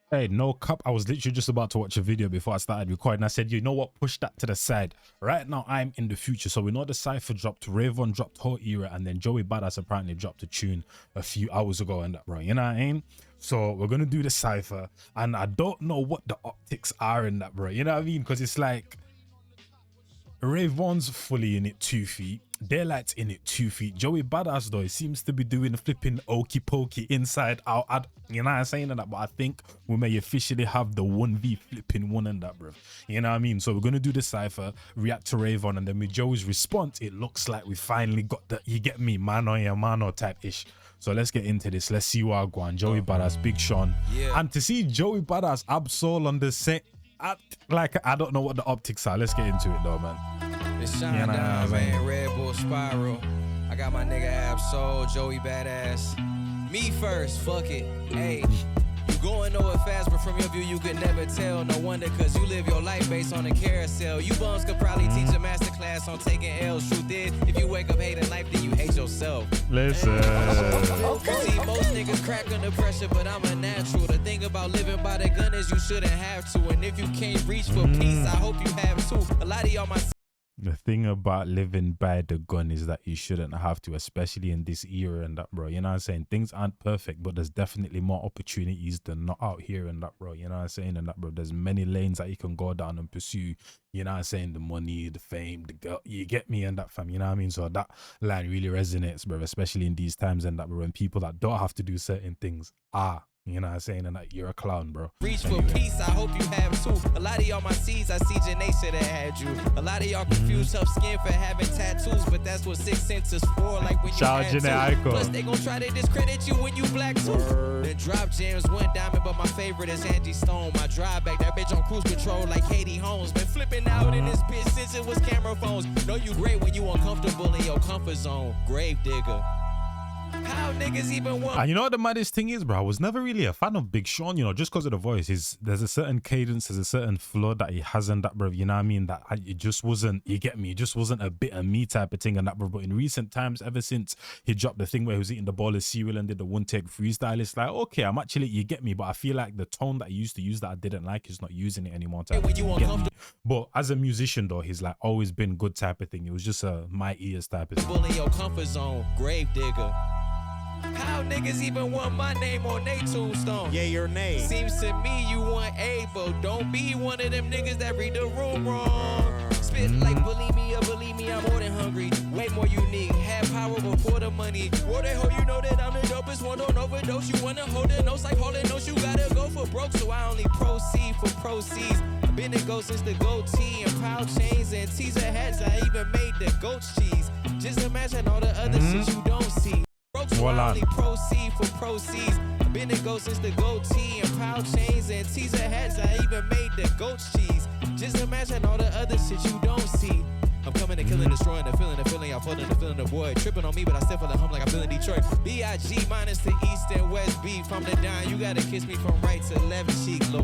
Hey, no cup. I was literally just about to watch a video before I started recording. I said, you know what? Push that to the side. Right now, I'm in the future. So we know the Cypher dropped, Ravon dropped Whole Era, and then Joey Bada's apparently dropped a tune a few hours ago and that, bro. You know what I mean? So we're going to do the Cypher. And I don't know what the optics are in that, bro. You know what I mean? Because it's like Ravon's fully in it 2 feet. Daylight's in it 2 feet. Joey Badass though, he seems to be doing the flipping okey pokey inside out. You know what I'm saying and that, but I think we may officially have the 1v flipping one and that, bro. You know what I mean? So we're gonna do the Cypher, react to Ravon, and then with Joey's response, it looks like we finally got the, you get me, mano yeah mano type ish. So let's get into this. Let's see what I go on. Joey Badass, Big Sean, and to see Joey Badass Absol on the set. I don't know what the optics are. Let's get into it though, man. It's Shine Down, man. Red Bull Spiral. I got my nigga Absol, Joey Badass. Me first, fuck it. Hey, you going nowhere fast, but from your view you could never tell. No wonder, cause you live your life based on a carousel. You bums could probably teach a masterclass on taking L's. Truth is, if you wake up hating life, then you hate yourself. Listen. See, most niggas crack under pressure, but I'm a natural. The thing about living by the gun is you shouldn't have to. And if you can't reach for peace, I hope you have too. A lot of y'all my The thing about living by the gun is that you shouldn't have to, especially in this era and that, bro. You know what I'm saying? Things aren't perfect, but there's definitely more opportunities than not out here and that, bro. You know what I'm saying? And that, bro, there's many lanes that you can go down and pursue. You know what I'm saying? The money, the fame, the girl, you get me and that, fam. You know what I mean? So that line really resonates, bro, especially in these times and that, bro, when people that don't have to do certain things are. You know what I'm saying? And that you're a clown, bro. Reach for peace, I hope you have too. A lot of y'all my seeds, I see Janae should have had you. A lot of y'all confused tough skin for having tattoos, but that's what 6 senses for, like when you Shout had to. Plus they gon' try to discredit you when you black too. The drop jams went diamond, but my favorite is Angie Stone. My drive back, that bitch on cruise control like Katie Holmes. Been flipping out in this bitch since it was camera phones. Know you great when you uncomfortable in your comfort zone. Grave digger. How niggas even want? And you know what the maddest thing is, bro? I was never really a fan of Big Sean, you know, just because of the voice. There's a certain cadence, there's a certain flow that he has in that, bro. You know what I mean? That it just wasn't, you get me, it just wasn't a bit of me type of thing and that, bro. But in recent times, ever since he dropped the thing where he was eating the ball of cereal and did the one-take freestyle, it's like, okay, I'm actually, you get me, but I feel like the tone that he used to use that I didn't like, he's not using it anymore. But as a musician, though, he's like always been good type of thing. It was just a my ears type of thing. In your comfort zone, grave digger. How niggas even want my name on they tombstone? Yeah, your name. Seems to me you want A, but don't be one of them niggas that read the room wrong. Spit like believe me, I'm more than hungry. Way more unique, have power before the money. War they hoe, you know that I'm the dopest one, don't overdose. You wanna hold the notes like holding notes, you gotta go for broke. So I only proceed for proceeds. Been a go since the goatee and pound chains and teaser hats. I even made the goat's cheese. Just imagine all the other shit you don't see. So I only proceed for proceeds. Been a go since the goatee and pound chains and teaser hats. I even made the goat's cheese. Just imagine all the other shit you don't see. I'm coming and killing, destroying the feeling y'all floating the feeling the void. Tripping on me, but I still feel the hum like I'm feeling Detroit. B.I.G. minus the east and west beef. I'm the down, you gotta kiss me from right to left cheek, low.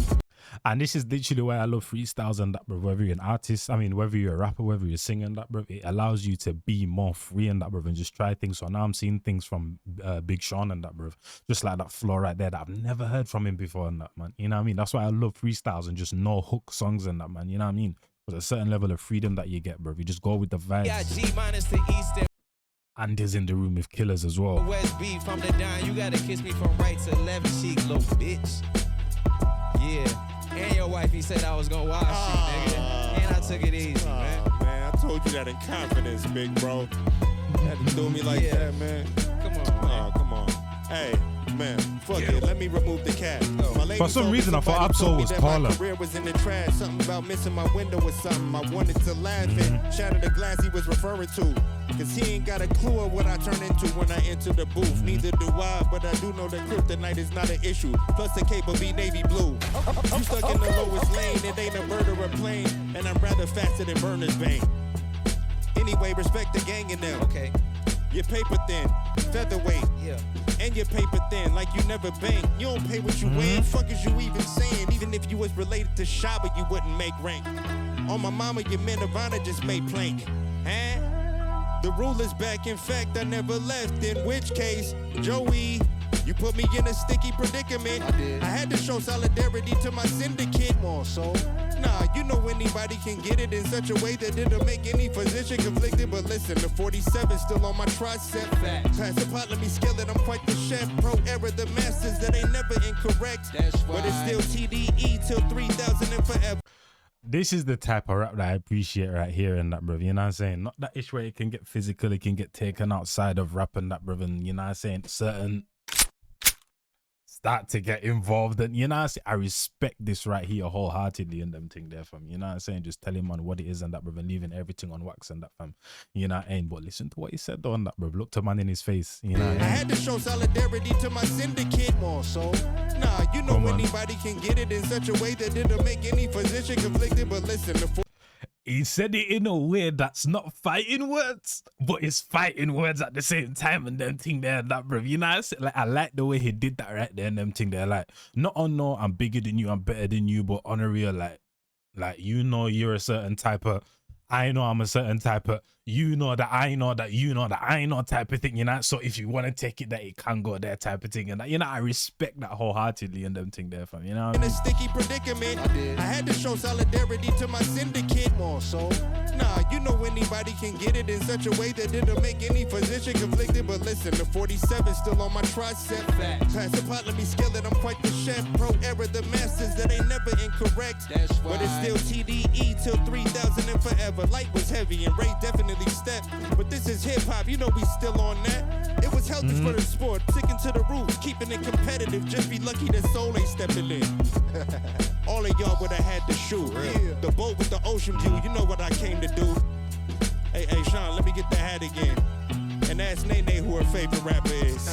And this is literally why I love freestyles and that, bro. Whether you're an artist, I mean, whether you're a rapper, whether you're singing that, bro, it allows you to be more free and that, bro, and just try things. So now I'm seeing things from Big Sean and that, bro, just like that flow right there that I've never heard from him before and that, man. You know what I mean? That's why I love freestyles and just no hook songs and that, man. You know what I mean? There's a certain level of freedom that you get, bro. You just go with the vibes. B.I.G. minus the east and is in the room with killers as well. West beef, I'm the down, you gotta kiss me from right to left cheek, little bitch. Yeah. And your wife, he said I was gonna wash you, nigga. And I took it easy, man. Man, I told you that in confidence, big bro. You had to do me like that, man. Come on, man. Come on. Hey, man, fuck it. Let me remove the cap. For some reason, I thought Absol was taller. My career was in the trash. Something about missing my window or something. I wanted to laugh and shatter the glass he was referring to. Cause he ain't got a clue of what I turn into when I enter the booth. Neither do I, but I do know that kryptonite is not an issue. Plus the cape will be navy blue. You stuck in the lowest lane, it ain't a bird or a plane. And I'm rather faster than Burner's vein. Anyway, respect the gang in them. Okay. Your paper thin, featherweight. Yeah. And your paper thin, like you never bang. You don't pay what you win, fuck is you even saying? Even if you was related to Shaba, you wouldn't make rank. On my mama, your men of honor just made plank. Huh? The rule is back, in fact, I never left. In which case, Joey, You put me in a sticky predicament. I had to show solidarity to my syndicate. Come on, so. Nah, you know anybody can get it in such a way that it'll make any physician conflicted. But listen, the 47 still on my tricep. Pass the pot, let me scale it. I'm quite the chef. Pro era, the masters that ain't never incorrect. But it's still TDE till 3000 and forever. This is the type of rap that I appreciate right here and that, brother. You know what I'm saying? Not that issue where it can get physical, it can get taken outside of rap and that, brother. And you know what I'm saying? Certain start to get involved, and you know what I'm saying? I respect this right here wholeheartedly and them thing there, fam. You know what I'm saying? Just tell him on what it is and that, brother, and leaving everything on wax and that, fam. You know what I mean? But listen to what he said though on that, brother. Look to man in his face. You know what I mean? I had to show solidarity to my syndicate. More so. Nah, you know anybody can get it in such a way that it'll make any physician conflicted. But listen, he said it in a way that's not fighting words, but it's fighting words at the same time and them thing there and that, bro. You know what I'm saying? Like, I like the way he did that right there and them thing there. Like, not on no, I'm bigger than you, I'm better than you, but on a real, like you know you're a certain type of, I know I'm a certain type of, you know that I know that you know that I know type of thing, you know? So if you want to take it, that it can go there type of thing. And that, you know, I respect that wholeheartedly and them thing there, fam. You know what I mean? In a sticky predicament, I had to show solidarity to my syndicate. More so. Nah, you know anybody can get it in such a way that it'll make any physician conflicted. But listen, the 47 still on my tricep. Pass the pot, let me scale it. I'm quite the chef. Pro era, the masters that ain't never incorrect. But it's still TDE till 3000 and forever. Light was heavy and Ray definitely stepped. But this is hip hop, you know we still on that. It was healthy for the sport, sticking to the roots, keeping it competitive. Just be lucky that Soul ain't stepping in. All of y'all would have had to shoot. The boat with the ocean view, you know what I came to do. Hey, Sean, let me get the hat again. And ask Nene who her favorite rapper is.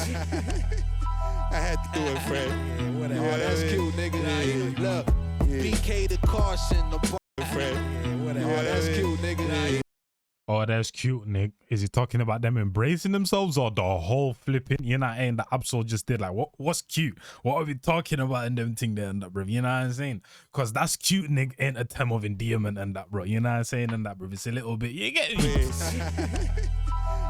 I had to do it, Fred. Yeah, whatever. Oh, that's cute, nigga. Yeah. Look, BK the caution, the Fred. Yeah, whatever. Oh, that's cute, nigga. Oh, that's cute, Nick. Is he talking about them embracing themselves or the whole flipping, you know what I mean, the Absol just did? Like, what's cute? What are we talking about in them thing there and that, bro? You know what I'm saying? Because that's cute, Nick, ain't a term of endearment and that, bro. You know what I'm saying? And that, bro. It's a little bit, you get me?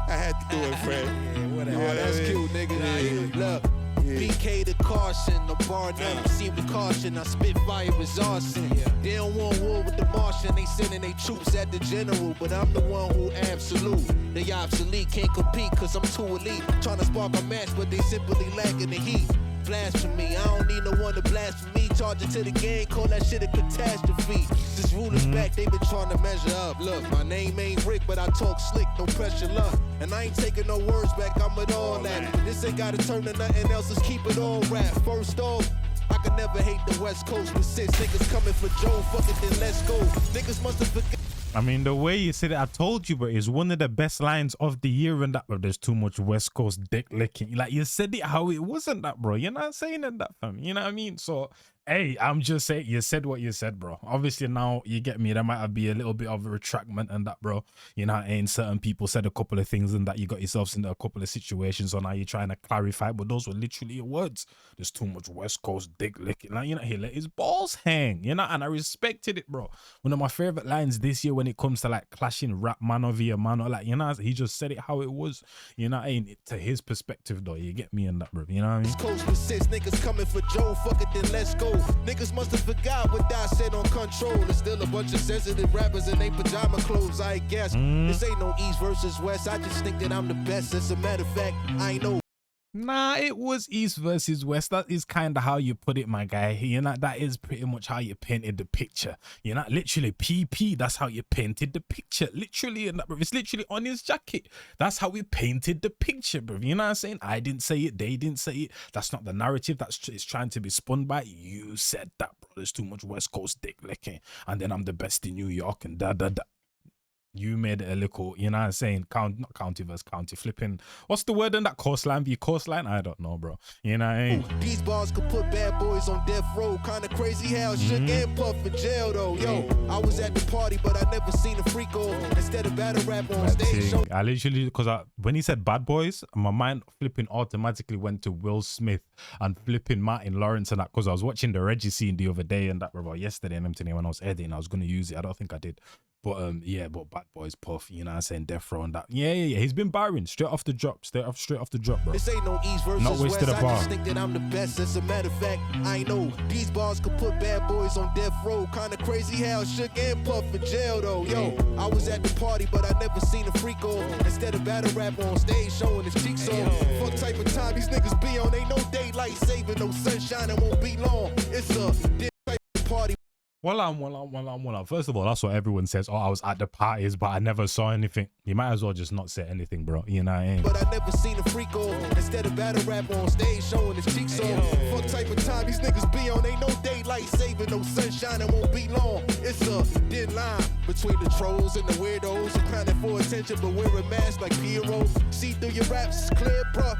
I had to do it, Fred. Yeah, whatever. Oh, that's cute, nigga. Look. BK the caution, the bar never see with caution. I spit fire as arson. They don't want war with the Martian. They sending their troops at the general, but I'm the one who absolute. They obsolete, can't compete cause I'm too elite. Trying to spark a match, but they simply lacking the heat. Blasphemy, I don't need no one to blaspheme. Charge it to the game, call that shit a catastrophe. This rulers back, they been trying to measure up. Look, my name ain't Rick, but I talk slick, no pressure luck. And I ain't taking no words back, I'm with all that. This ain't gotta turn to nothing else, let's keep it all rap. First off, I can never hate the West Coast with 6 niggas coming for Joe, fuck it, then let's go. Niggas must have forgot. I mean, the way you said it, I told you, bro, is one of the best lines of the year and that, bro. There's too much West Coast dick licking. Like, you said it how it wasn't that, bro. You're not saying it that, fam. You know what I mean? So, hey, I'm just saying, you said what you said, bro. Obviously, now, you get me, there might be a little bit of a retractment and that, bro. You know what I mean? Certain people said a couple of things and that you got yourselves into a couple of situations, so now you're trying to clarify, but those were literally your words. There's too much West Coast dick licking. Like, you know, he let his balls hang, you know, and I respected it, bro. One of my favorite lines this year when it comes to, like, clashing rap mano via mano, like, you know, he just said it how it was, you know what I mean? To his perspective, though, you get me in that, bro. You know what I mean? Coast with 6 niggas coming for Joe, fuck it, then let's go. Niggas must have forgot what I said on Control. There's still a bunch of sensitive rappers in they pajama clothes, I guess. This ain't no East versus West, I just think that I'm the best. As a matter of fact, I know. Nah, it was East versus West. That is kind of how you put it, my guy. You know, that is pretty much how you painted the picture. You know, literally PP, that's how you painted the picture. Literally, and that, bro. It's literally on his jacket. That's how we painted the picture, bro. You know what I'm saying? I didn't say it. They didn't say it. That's not the narrative that's it's trying to be spun by. You said that, bro. There's too much West Coast dick licking. And then I'm the best in New York and da. You made it a little, you know what I'm saying? Not county versus county, flipping. What's the word in that? Coastline v coastline? I don't know, bro. You know what I mean? These bars could put bad boys on death row. Kinda crazy how Shook and Puff in jail though. Yo, I was at the party, but I never seen a freak off. Instead of battle rap on stage show. I literally, because when he said bad boys, my mind flipping automatically went to Will Smith and flipping Martin Lawrence and that, because I was watching the Reggie scene the other day and that, bro, yesterday and everything when I was editing. I was going to use it. I don't think I did. But yeah, but Bad Boy's Puff, you know what I'm saying, Death Row and that. Yeah. He's been barring straight off the drop, straight off the drop, bro. This ain't no East versus Not wasted West. a bar. I just think that I'm the best. As a matter of fact, I know these bars could put bad boys on death row. Kinda crazy how Shook and Puff in jail though. Yo, I was at the party, but I never seen a freak off. Instead of battle rap on stage showing his cheeks off. Fuck type of time these niggas be on. Ain't no daylight saving, no sunshine, it won't be long. It's a type of party. Well, first of all, that's what everyone says. Oh, I was at the parties, but I never saw anything. You might as well just not say anything, bro. You know what I mean? But I never seen a freak off. Instead of battle rap on stage showing his cheeks off. Fuck type of time these niggas be on. Ain't no daylight saving, no sunshine, it won't be long. It's a thin line between the trolls and the weirdos. Who clowning for attention, but wearing masks like Piero. See through your raps, it's clear, bruh.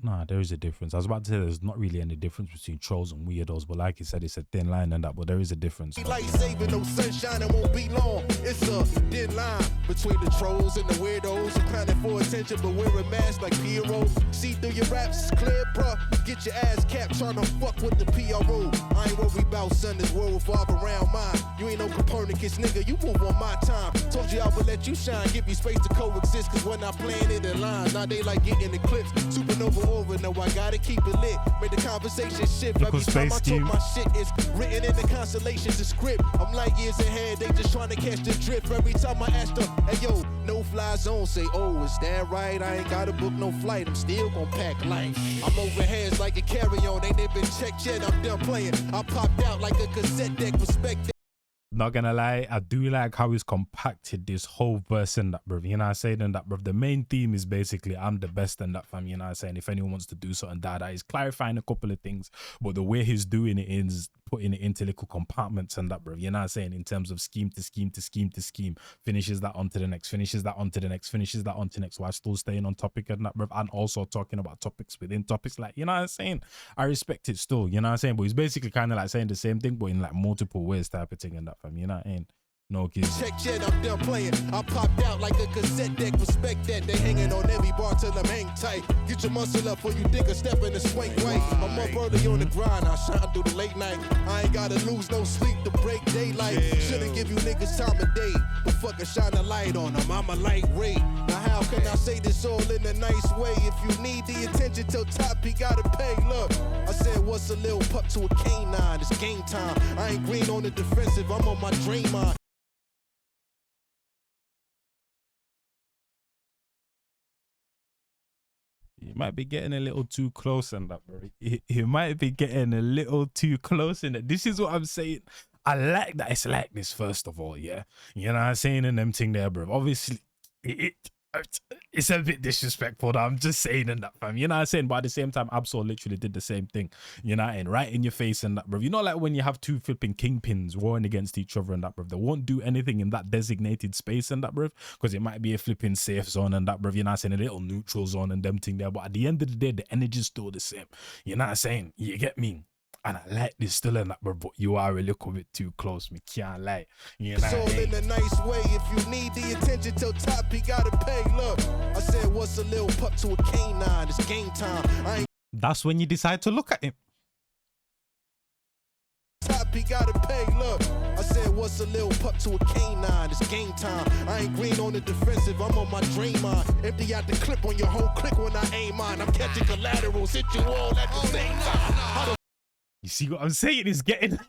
Nah, there is a difference. I was about to say there's not really any difference between trolls and weirdos, but like you said, it's a thin line and that, but there is a difference. Light saving, no sunshine, it won't be long. It's a thin line between the trolls and the weirdos. Who clowning for attention, but wearing masks like Piero. See through your raps, it's clear, bruh. Get your ass capped trying to fuck with the PRO. I ain't worried about son, this world revolve around mine. You ain't no Copernicus, nigga, you move on my time. Told you I would let you shine, give you space to coexist, cause when I playing it in line, now they like getting eclipsed. Supernova over, no, I gotta keep it lit. Make the conversation shift. Every time I talk my shit, it's written in the constellations, the script. I'm like years ahead, they just trying to catch the drift. Every time I ask them, hey yo, no fly zone, say, oh, is that right? I ain't gotta book no flight, I'm still gon' pack light. I'm over heads like a carry-on, ain't even checked yet, I'm done playing. I popped out like a cassette deck, respect that. Not gonna lie, I do like how he's compacted this whole verse in that, bruv. You know what I'm saying? And that, bruv. The main theme is basically, I'm the best in that, fam. You know what I'm saying? If anyone wants to do something, that is clarifying a couple of things. But the way he's doing it is putting it into little compartments and that, bruv. You know what I'm saying? In terms of scheme to scheme to scheme to scheme. Finishes that onto the next, finishes that onto the next, finishes that onto the next, while still staying on topic and that, bruv. And also talking about topics within topics. Like, you know what I'm saying? I respect it still, you know what I'm saying? But he's basically kind of like saying the same thing, but in like multiple ways type of thing and that, fam. You know what I mean? No kids. Check yet, I'm done playing. I popped out like a cassette deck. Respect that. They hanging on every bar till I'm hang tight. Get your muscle up before you dig a step in the swing right. I'm up early on the grind. I shine through the late night. I ain't gotta lose no sleep to break daylight. Shouldn't give you niggas time of day, but fucking shine a light on them. I'm a lightweight. Now how can I say this all in a nice way? If you need the attention till top, he gotta pay. Look, I said what's a little pup to a canine? It's game time. I ain't green on the defensive. I'm on my dream mind. You might be getting a little too close in that, bro. You might be getting a little too close in it. This is what I'm saying. I like that it's like this, first of all, yeah. You know what I'm saying? And them thing there, bro. Obviously, it's a bit disrespectful that I'm just saying in that, fam. You know what I'm saying? But at the same time, Absol literally did the same thing. You know what I mean? Right in your face and that, bro. You know, like when you have two flipping kingpins warring against each other and that, bro. They won't do anything in that designated space and that, bro. Because it might be a flipping safe zone and that, bro. You know what I'm saying? A little neutral zone and them thing there. But at the end of the day, the energy's still the same. You know what I'm saying? You get me? And I like this still in that, bro, but you are a little bit too close. Me can't lie. You know, it's all in a nice way. If you need the attention till top, he gotta pay. Look, I said, what's a little pup to a canine? It's game time. I ain't that's when you decide to look at him. Top, he gotta pay. Look, I said, what's a little pup to a canine? It's game time. I ain't green on the defensive. I'm on my dream mind. Empty out the clip on your whole click when I aim mine. I'm catching collaterals, hit you all at the same time. You see what I'm saying? It's getting...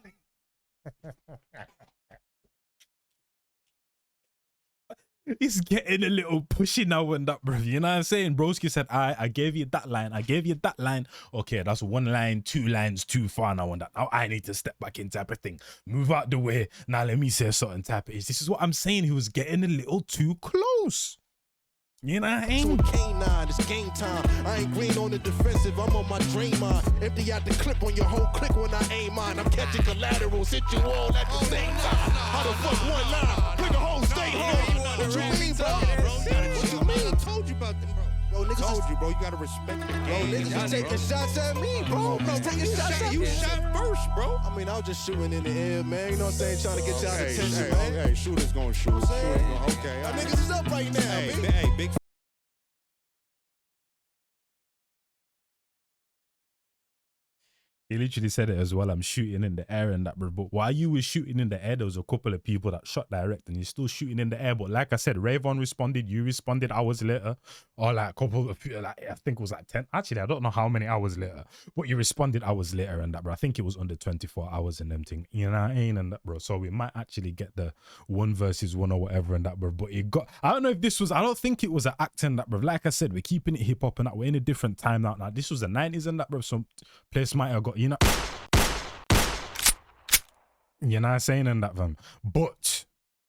It's getting a little pushy now and that, bro. You know what I'm saying? Broski said, I gave you that line. I gave you that line. Okay, that's one line, two lines too far now and that. Now I need to step back in type of thing. Move out the way. Now let me say something type of. This is what I'm saying. He was getting a little too close. You know what I mean? Canine, it's game time. I ain't green on the defensive. I'm on my dream mind. Empty out the clip on your whole click when I aim mine. I'm catching collaterals, hit you all at the same time. How the fuck one line? Bring a whole state here. What you mean, bro? What you mean? I told you about them, bro. Yo, niggas told you, bro. You gotta respect the game. Bro, niggas is taking shots at me, bro. Taking shots at you. Shot first, bro. I mean, I was just shooting in the air, man. You know what I'm saying? Trying to get y'all attention, man. Hey, shooters gonna shoot. Okay. Y'all niggas is up right now, man. Hey, big He literally said it as well. I'm shooting in the air and that, bro. But while you was shooting in the air, there was a couple of people that shot direct, and you're still shooting in the air. But like I said, Rayvon responded, you responded hours later, or like a couple of people, like I think it was like 10. Actually, I don't know how many hours later, but you responded hours later and that, bro. I think it was under 24 hours and them thing. You know what I mean? And that, bro. So we might actually get the 1v1 or whatever and that, bro. But it got. I don't know if this was. I don't think it was an act and that, bro. Like I said, we're keeping it hip hop and that. We're in a different time now. Now this was the 90s and that, bro. Some place might have got, you know what I'm saying, and that, fam. But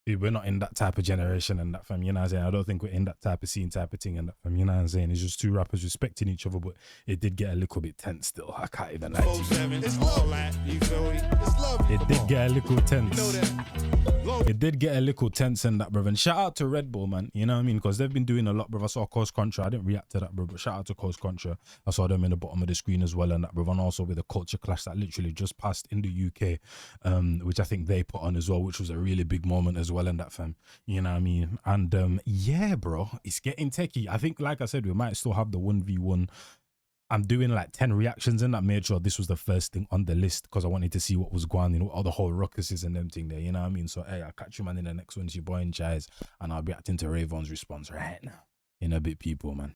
we're not in that type of generation and that, fam. You know what I'm saying? I don't think we're in that type of scene type of thing and that, fam. You know what I'm saying? It's just two rappers respecting each other, but it did get a little bit tense still. I can't even lie to you. It's all that, you feel me? It's love. It did get a little tense. You know that. It did get a little tense and that, bro. And shout out to Red Bull, man. You know what I mean? Because they've been doing a lot, bro. I saw Coast Contra. I didn't react to that, bro. But shout out to Coast Contra. I saw them in the bottom of the screen as well and that, bro. And also with the culture clash that literally just passed in the UK, which I think they put on as well, which was a really big moment as well and that, fam. You know what I mean? And yeah, bro, it's getting techie. I think, like I said, we might still have the 1v1. I'm doing like 10 reactions and that, made sure this was the first thing on the list because I wanted to see what was going on, you know, all the whole ruckuses and them thing there, you know what I mean? So, hey, I'll catch you, man, in the next one. It's your boy Njies, and I'll be reacting to Rayvon's response right now. In a bit, people, man.